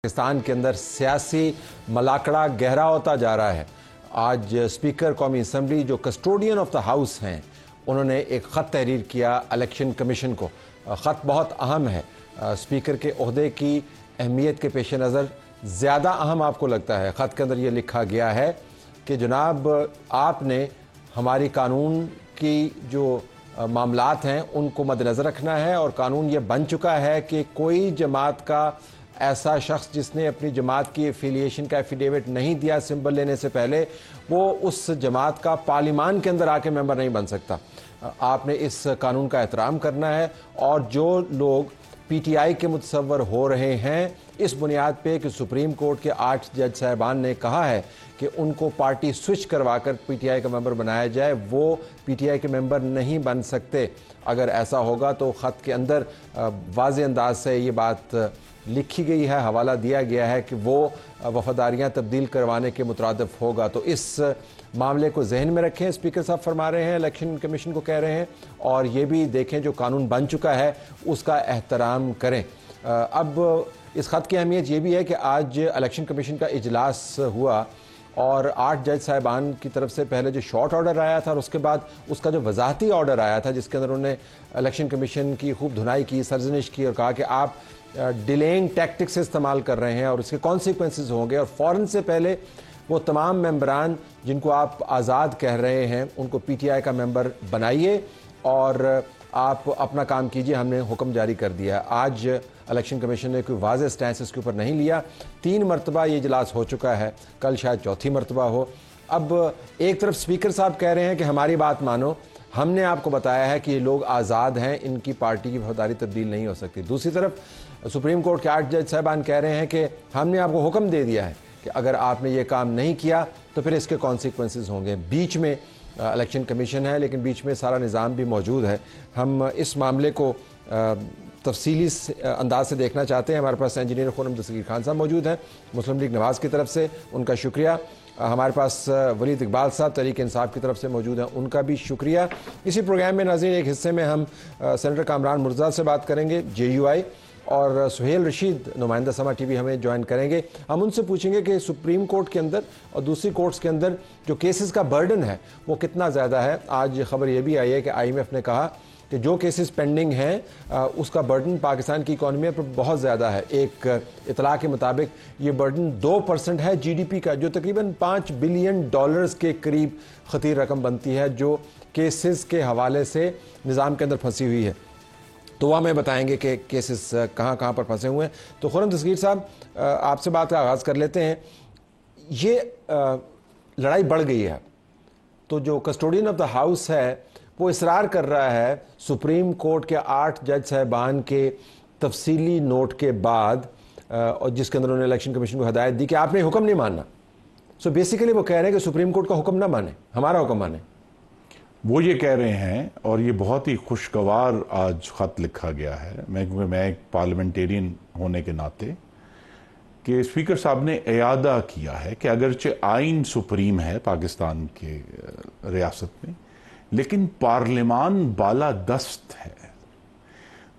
پاکستان کے اندر سیاسی ملاقڑا گہرا ہوتا جا رہا ہے۔ آج اسپیکر قومی اسمبلی جو کسٹوڈین آف دا ہاؤس ہیں، انہوں نے ایک خط تحریر کیا الیکشن کمیشن کو۔ خط بہت اہم ہے، اسپیکر کے عہدے کی اہمیت کے پیش نظر زیادہ اہم آپ کو لگتا ہے۔ خط کے اندر یہ لکھا گیا ہے کہ جناب آپ نے ہماری قانون کی جو معاملات ہیں ان کو مد نظر رکھنا ہے، اور قانون یہ بن چکا ہے کہ کوئی جماعت کا ایسا شخص جس نے اپنی جماعت کی ایفیلیشن کا ایفیڈیوٹ نہیں دیا سمبل لینے سے پہلے، وہ اس جماعت کا پارلیمان کے اندر آ کے ممبر نہیں بن سکتا۔ آپ نے اس قانون کا احترام کرنا ہے، اور جو لوگ پی ٹی آئی کے متصور ہو رہے ہیں اس بنیاد پہ کہ سپریم کورٹ کے 8 جج صاحبان نے کہا ہے کہ ان کو پارٹی سوئچ کروا کر پی ٹی آئی کا ممبر بنایا جائے، وہ پی ٹی آئی کے ممبر نہیں بن سکتے۔ اگر ایسا ہوگا تو خط کے اندر واضح انداز سے یہ بات لکھی گئی ہے، حوالہ دیا گیا ہے کہ وہ وفاداریاں تبدیل کروانے کے مترادف ہوگا۔ تو اس معاملے کو ذہن میں رکھیں، اسپیکر صاحب فرما رہے ہیں، الیکشن کمیشن کو کہہ رہے ہیں، اور یہ بھی دیکھیں جو قانون بن چکا ہے اس کا احترام کریں۔ اب اس خط کی اہمیت یہ بھی ہے کہ آج الیکشن کمیشن کا اجلاس ہوا، اور 8 جج صاحبان کی طرف سے پہلے جو شارٹ آرڈر آیا تھا، اور اس کے بعد اس کا جو وضاحتی آرڈر آیا تھا جس کے اندر انہوں نے الیکشن کمیشن کی خوب دھنائی کی، سرزنش کی، اور کہا کہ آپ ڈیلینگ ٹیکٹکس استعمال کر رہے ہیں اور اس کے کانسیکوینسز ہوں گے، اور فوراً سے پہلے وہ تمام ممبران جن کو آپ آزاد کہہ رہے ہیں ان کو پی ٹی آئی کا ممبر بنائیے اور آپ اپنا کام کیجئے، ہم نے حکم جاری کر دیا۔ آج الیکشن کمیشن نے کوئی واضح سٹینس اس کے اوپر نہیں لیا۔ 3 مرتبہ یہ اجلاس ہو چکا ہے، کل شاید چوتھی مرتبہ ہو۔ اب ایک طرف اسپیکر صاحب کہہ رہے ہیں کہ ہماری بات مانو، ہم نے آپ کو بتایا ہے کہ یہ لوگ آزاد ہیں، ان کی پارٹی کی وفاداری تبدیل نہیں ہو سکتی۔ دوسری طرف سپریم کورٹ کے 8 جج صاحبان کہہ رہے ہیں کہ ہم نے آپ کو حکم دے دیا ہے کہ اگر آپ نے یہ کام نہیں کیا تو پھر اس کے کانسیکوینسز ہوں گے۔ بیچ میں الیکشن کمیشن ہے، لیکن بیچ میں سارا نظام بھی موجود ہے۔ ہم اس معاملے کو تفصیلی انداز سے دیکھنا چاہتے ہیں۔ ہمارے پاس انجینئر خورم دستگیر خان صاحب موجود ہیں مسلم لیگ نواز کی طرف سے، ان کا شکریہ۔ ہمارے پاس ولید اقبال صاحب تحریک انصاف کی طرف سے موجود ہیں، ان کا بھی شکریہ۔ اسی پروگرام میں ناظرین ایک حصے میں ہم سینیٹر کامران مرزا سے بات کریں گے جے یو آئی، اور سہیل رشید نمائندہ سما ٹی وی ہمیں جوائن کریں گے۔ ہم ان سے پوچھیں گے کہ سپریم کورٹ کے اندر اور دوسری کورٹس کے اندر جو کیسز کا برڈن ہے وہ کتنا زیادہ ہے۔ آج خبر یہ بھی آئی ہے کہ آئی ایم ایف نے کہا کہ جو کیسز پینڈنگ ہیں اس کا برڈن پاکستان کی اکانومی پر بہت زیادہ ہے۔ ایک اطلاع کے مطابق یہ برڈن 2% ہے جی ڈی پی کا، جو تقریباً $5 بلین کے قریب خطیر رقم بنتی ہے، جو کیسز کے حوالے سے نظام کے اندر پھنسی ہوئی ہے۔ تو وہ ہمیں بتائیں گے کہ کیسز کہاں کہاں پر پھنسے ہوئے ہیں۔ تو خورم دستگیر صاحب، آپ سے بات کا آغاز کر لیتے ہیں۔ یہ لڑائی بڑھ گئی ہے، تو جو کسٹوڈین آف دا ہاؤس ہے وہ اصرار کر رہا ہے سپریم کورٹ کے 8 جج صاحبان کے تفصیلی نوٹ کے بعد، اور جس کے اندر انہوں نے الیکشن کمیشن کو ہدایت دی کہ آپ نے حکم نہیں ماننا۔ سو بیسیکلی وہ کہہ رہے ہیں کہ سپریم کورٹ کا حکم نہ مانیں، ہمارا حکم مانیں۔ وہ یہ کہہ رہے ہیں، اور یہ بہت ہی خوشگوار آج خط لکھا گیا ہے، میں ایک پارلیمنٹیرین ہونے کے ناطے، کہ اسپیکر صاحب نے اعادہ کیا ہے کہ اگرچہ آئین سپریم ہے پاکستان کے ریاست میں، لیکن پارلیمان بالا دست ہے۔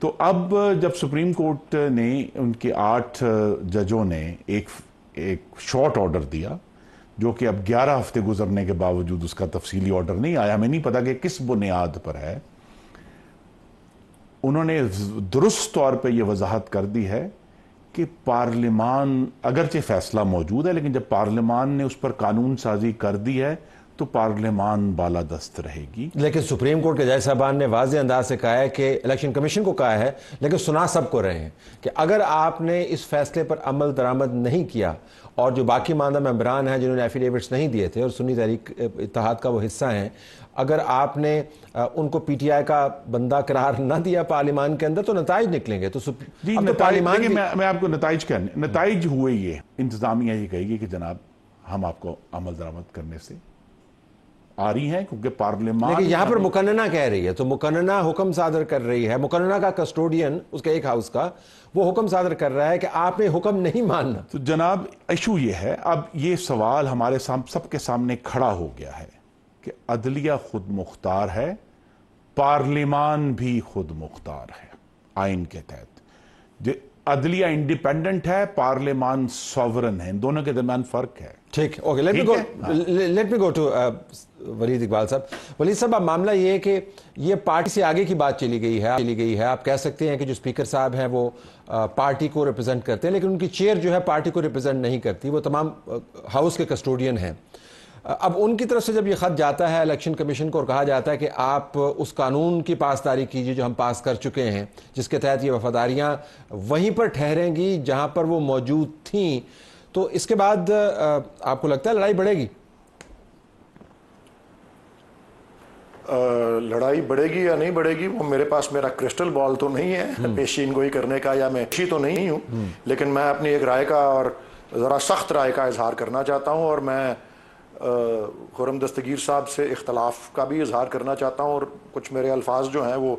تو اب جب سپریم کورٹ نے ان کے 8 ججوں نے ایک شارٹ آرڈر دیا، جو کہ اب 11 ہفتے گزرنے کے باوجود اس کا تفصیلی آرڈر نہیں آیا، ہمیں نہیں پتا کہ کس بنیاد پر ہے، انہوں نے درست طور پہ یہ وضاحت کر دی ہے کہ پارلیمان، اگرچہ فیصلہ موجود ہے لیکن جب پارلیمان نے اس پر قانون سازی کر دی ہے تو پارلیمان بالادست رہے گی۔ لیکن سپریم کورٹ کے جج صاحبان نے واضح انداز سے کہا ہے کہ الیکشن کمیشن کو کہا ہے، لیکن سنا سب کو رہے ہیں کہ اگر آپ نے اس فیصلے پر عمل درآمد نہیں کیا، اور جو باقی ماندہ ممبران ہیں جنہوں نے ایفیڈیوٹس نہیں دیے تھے اور سنی تحریک اتحاد کا وہ حصہ ہیں، اگر آپ نے ان کو پی ٹی آئی کا بندہ قرار نہ دیا پارلیمان کے اندر تو نتائج نکلیں گے۔ تو میں آپ کو نتائج ہوئے، یہ انتظامیہ یہ کہے گی کہ جناب ہم آپ کو عمل درآمد کرنے سے آ رہی ہیں، کیونکہ پارلیمان، لیکن یہاں پر مقننہ کہہ رہی ہے، تو مقننہ حکم صادر کر رہی ہے، مقننہ کا کسٹوڈین اس کے ایک ہاؤس کا وہ حکم صادر کر رہا ہے کہ آپ نے حکم نہیں ماننا۔ تو جناب ایشو یہ ہے، اب یہ سوال ہمارے سب کے سامنے کھڑا ہو گیا ہے کہ عدلیہ خود مختار ہے، پارلیمان بھی خود مختار ہے آئین کے تحت۔ عدلیہ انڈیپینڈنٹ ہے، پارلیمان سوورن ہے، ان دونوں کے درمیان فرق ہے. ٹھیک ہے، okay, let me go to Walid Iqbal صاحب. ولید صاحب، اب معاملہ یہ ہے کہ یہ پارٹی سے آگے کی بات چلی گئی ہے. آپ کہہ سکتے ہیں کہ جو اسپیکر صاحب ہیں وہ پارٹی کو ریپرزینٹ کرتے ہیں، لیکن ان کی چیئر جو ہے پارٹی کو ریپرزینٹ نہیں کرتی، وہ تمام ہاؤس کے کسٹوڈین ہیں. اب ان کی طرف سے جب یہ خط جاتا ہے الیکشن کمیشن کو اور کہا جاتا ہے کہ آپ اس قانون کی پاسداری کیجیے جو ہم پاس کر چکے ہیں، جس کے تحت یہ وفاداریاں وہیں پر ٹھہریں گی جہاں پر وہ موجود تھیں، تو اس کے بعد آپ کو لگتا ہے لڑائی بڑھے گی؟ لڑائی بڑھے گی یا نہیں بڑھے گی وہ میرے پاس میرا کرسٹل بال تو نہیں ہے پیشین گوئی کرنے کا، یا میں اچھی تو نہیں ہوں، لیکن میں اپنی ایک رائے کا اور ذرا سخت رائے کا اظہار کرنا چاہتا ہوں، اور میں خرم دستگیر صاحب سے اختلاف کا بھی اظہار کرنا چاہتا ہوں، اور کچھ میرے الفاظ جو ہیں وہ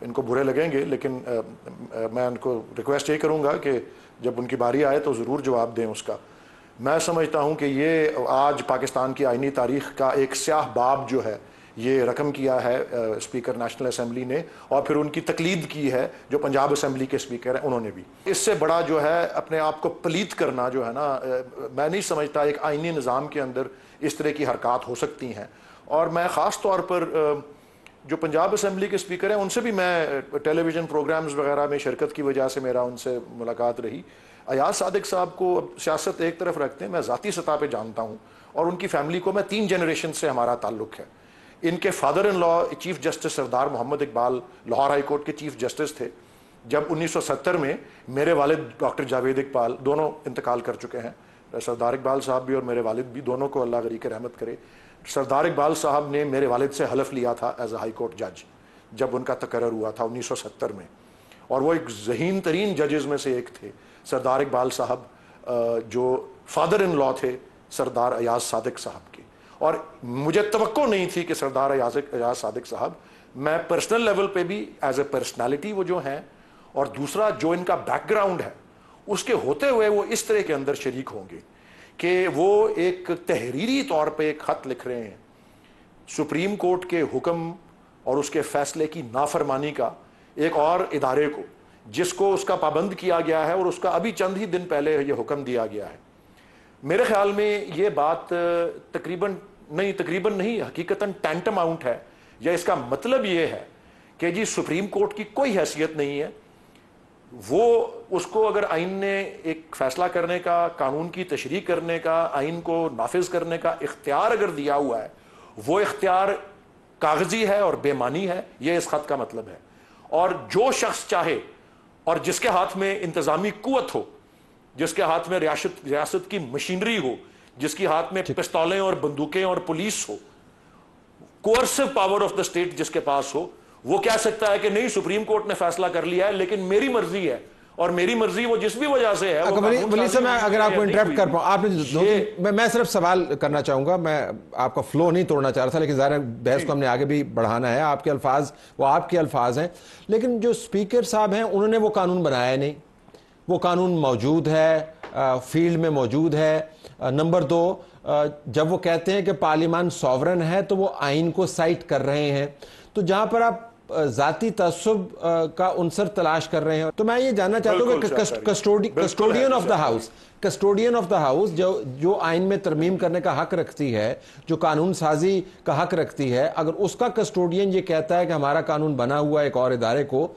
ان کو برے لگیں گے، لیکن میں ان کو ریکویسٹ یہ کروں گا کہ جب ان کی باری آئے تو ضرور جواب دیں اس کا. میں سمجھتا ہوں کہ یہ آج پاکستان کی آئینی تاریخ کا ایک سیاہ باب جو ہے یہ رقم کیا ہے اسپیکر نیشنل اسمبلی نے، اور پھر ان کی تقلید کی ہے جو پنجاب اسمبلی کے اسپیکر ہیں انہوں نے بھی. اس سے بڑا جو ہے اپنے آپ کو پلیت کرنا جو ہے نا، میں نہیں سمجھتا ایک آئینی نظام کے اندر اس طرح کی حرکات ہو سکتی ہیں. اور میں خاص طور پر جو پنجاب اسمبلی کے اسپیکر ہیں ان سے بھی میں ٹیلی ویژن پروگرامز وغیرہ میں شرکت کی وجہ سے میرا ان سے ملاقات رہی. ایاز صادق صاحب کو سیاست ایک طرف رکھتے ہیں، میں ذاتی سطح پہ جانتا ہوں، اور ان کی فیملی کو میں 3 جنریشن سے ہمارا تعلق ہے. ان کے father in law chief justice Sardar Muhammad Iqbal Lahore high court کے چیف جسٹس تھے جب 1970 میں میرے والد ڈاکٹر جاوید اقبال دونوں انتقال کر چکے ہیں. سردار اقبال صاحب بھی اور میرے والد بھی، دونوں کو اللہ غریق رحمت کرے. سردار اقبال صاحب نے میرے والد سے حلف لیا تھا ایز اے ہائی کورٹ جج جب ان کا تقرر ہوا تھا 1970 میں، اور وہ ایک ذہین ترین ججز میں سے ایک تھے سردار اقبال صاحب، جو فادر ان لا تھے سردار ایاز صادق صاحب کے. اور مجھے توقع نہیں تھی کہ سردار ایاز صادق صاحب، میں پرسنل لیول پہ بھی ایز اے پرسنالٹی وہ جو ہیں، اور دوسرا جو ان کا بیک گراؤنڈ ہے اس کے ہوتے ہوئے وہ اس طرح کے اندر شریک ہوں گے کہ وہ ایک تحریری طور پہ ایک خط لکھ رہے ہیں سپریم کورٹ کے حکم اور اس کے فیصلے کی نافرمانی کا ایک اور ادارے کو، جس کو اس کا پابند کیا گیا ہے اور اس کا ابھی چند ہی دن پہلے یہ حکم دیا گیا ہے. میرے خیال میں یہ بات تقریباً نہیں حقیقتاً ٹینٹم آؤنٹ ہے، یا اس کا مطلب یہ ہے کہ جی سپریم کورٹ کی کوئی حیثیت نہیں ہے. وہ اس کو اگر آئین نے ایک فیصلہ کرنے کا، قانون کی تشریح کرنے کا، آئین کو نافذ کرنے کا اختیار اگر دیا ہوا ہے، وہ اختیار کاغذی ہے اور بے معنی ہے، یہ اس خط کا مطلب ہے. اور جو شخص چاہے اور جس کے ہاتھ میں انتظامی قوت ہو، جس کے ہاتھ میں ریاست کی مشینری ہو، جس کی ہاتھ میں پستولیں اور بندوقیں اور پولیس ہو، coercive power of the state جس کے پاس ہو، وہ کہہ سکتا ہے کہ نہیں سپریم کورٹ نے فیصلہ کر لیا ہے لیکن میری مرضی ہے، اور میری مرضی وہ جس بھی وجہ سے ہے. ولی صاحب، میں اگر آپ کو انٹرپٹ کر پاؤں، آپ نے میں صرف سوال کرنا چاہوں گا، میں آپ کا فلو نہیں توڑنا چاہ رہا تھا، لیکن ظاہر ہے بحث کو ہم نے آگے بھی بڑھانا ہے. آپ کے الفاظ وہ آپ کے الفاظ ہیں، لیکن جو اسپیکر صاحب ہیں انہوں نے وہ قانون بنایا نہیں. وہ قانون موجود ہے، فیلڈ میں موجود ہے. نمبر 2، جب وہ کہتے ہیں کہ پارلیمان سوورن ہے تو وہ آئین کو سائٹ کر رہے ہیں. تو جہاں پر آپ ذاتی تعصب کا عنصر تلاش کر رہے ہیں، تو میں یہ جاننا چاہتا ہوں کہ کسٹوڈین آف دا ہاؤس جو آئین میں ترمیم کرنے کا حق رکھتی ہے، جو قانون سازی کا حق رکھتی ہے، اگر اس کا کسٹوڈین یہ کہتا ہے کہ ہمارا قانون بنا ہوا ہے ایک اور ادارے کو،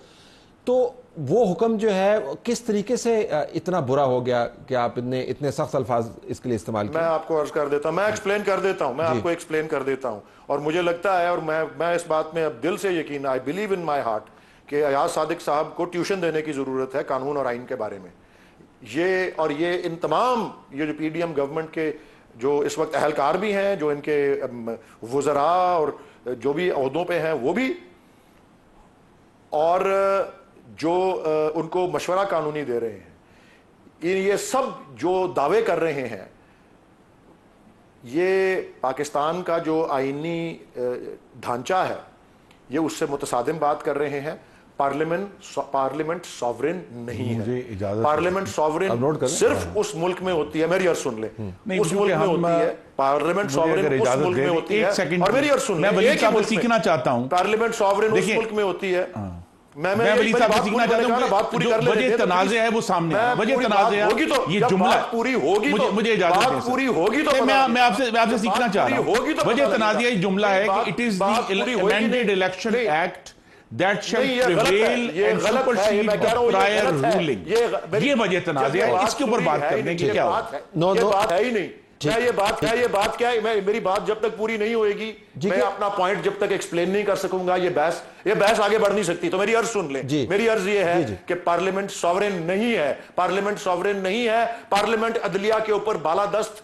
تو وہ حکم جو ہے کس طریقے سے اتنا برا ہو گیا کہ آپ نے اتنے سخت الفاظ اس کے لیے استعمال کیے؟ میں آپ کو عرض کر دیتا ہوں، میں ایکسپلین کر دیتا ہوں، میں آپ کو ایکسپلین کر دیتا ہوں. اور مجھے لگتا ہے، اور میں اس بات میں اب دل سے یقین، I believe in my heart, کہ ایاز صادق صاحب کو ٹیوشن دینے کی ضرورت ہے قانون اور آئین کے بارے میں. یہ ان تمام یہ جو پی ڈی ایم گورنمنٹ کے جو اس وقت اہلکار بھی ہیں، جو ان کے وزراء اور جو بھی عہدوں پہ ہیں وہ بھی، اور جو ان کو مشورہ قانونی دے رہے ہیں، یہ سب جو دعوے کر رہے ہیں، یہ پاکستان کا جو آئینی ڈھانچہ ہے یہ اس سے متصادم بات کر رہے ہیں. پارلیمنٹ سوورن نہیں ہے. پارلیمنٹ سوورن صرف اس ملک میں ہوتی ہے، میری عرض سن لیں، اس ملک میں ہوتی ہے. پارلیمنٹ سوورن اس ملک میں ہوتی ہے، اور میری عرض سن لیں، میں ولی صاحب سیکھنا چاہتا ہوں، پارلیمنٹ سوورن اس ملک میں ہوتی ہے میں ولی صاحب سے سیکھنا چاہتا ہوں کہ جو وجہ تنازع ہے وہ سامنے ہے. وجہ تنازع یہ جملہ پوری ہوگی تو مجھے اجازت دیں پوری ہوگی تو میں آپ سے سیکھنا چاہ رہا ہوں. وجہ تنازع یہ جملہ ہے کہ it is the amended election act that shall prevail and supersede the prior ruling. یہ وجہ تنازع ہے, اس کے اوپر بات کرنے کی کیا ہوگا؟ یہ بات ہے ہی نہیں. یہ بات کیا ہے؟ میری بات جب تک پوری نہیں ہوئے گی, میں اپنا پوائنٹ جب تک ایکسپلین نہیں کر سکوں گا, یہ بحث آگے بڑھ نہیں سکتی. تو میری عرض سن لیں. میری عرض یہ ہے کہ پارلیمنٹ سوورن نہیں ہے. پارلیمنٹ سوورن نہیں ہے. پارلیمنٹ عدلیہ کے اوپر بالادست.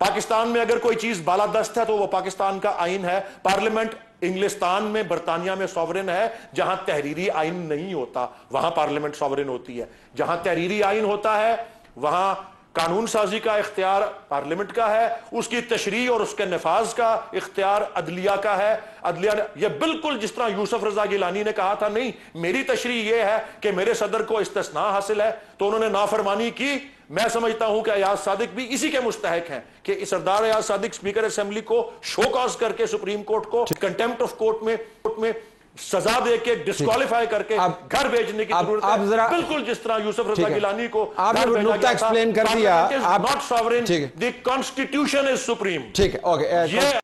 پاکستان میں اگر کوئی چیز بالادست ہے تو وہ پاکستان کا آئین ہے. پارلیمنٹ انگلستان میں, برطانیہ میں سوورن ہے. جہاں تحریری آئین نہیں ہوتا وہاں پارلیمنٹ سوورن ہوتی ہے. جہاں تحریری آئین ہوتا ہے وہاں قانون سازی کا اختیار پارلیمنٹ کا ہے, اس کی تشریح اور اس کے نفاذ کا اختیار عدلیہ کا ہے. عدلیہ یہ بالکل جس طرح یوسف رضا گیلانی نے کہا تھا, نہیں میری تشریح یہ ہے کہ میرے صدر کو استثناء حاصل ہے, تو انہوں نے نافرمانی کی. میں سمجھتا ہوں کہ ایاز صادق بھی اسی کے مستحق ہیں کہ سردار ایاز صادق اسپیکر اسمبلی کو شو کاز کر کے سپریم کورٹ کو کنٹیمپٹ آف کورٹ میں سزا دے کے ڈسکوالیفائی کر کے گھر بھیجنے کی ضرورت ہے. بالکل جس طرح یوسف رضا گیلانی کو گھر بھیجا گیا تھا. Parliament is not sovereign. The constitution is supreme. ٹھیک ہے, اوکے.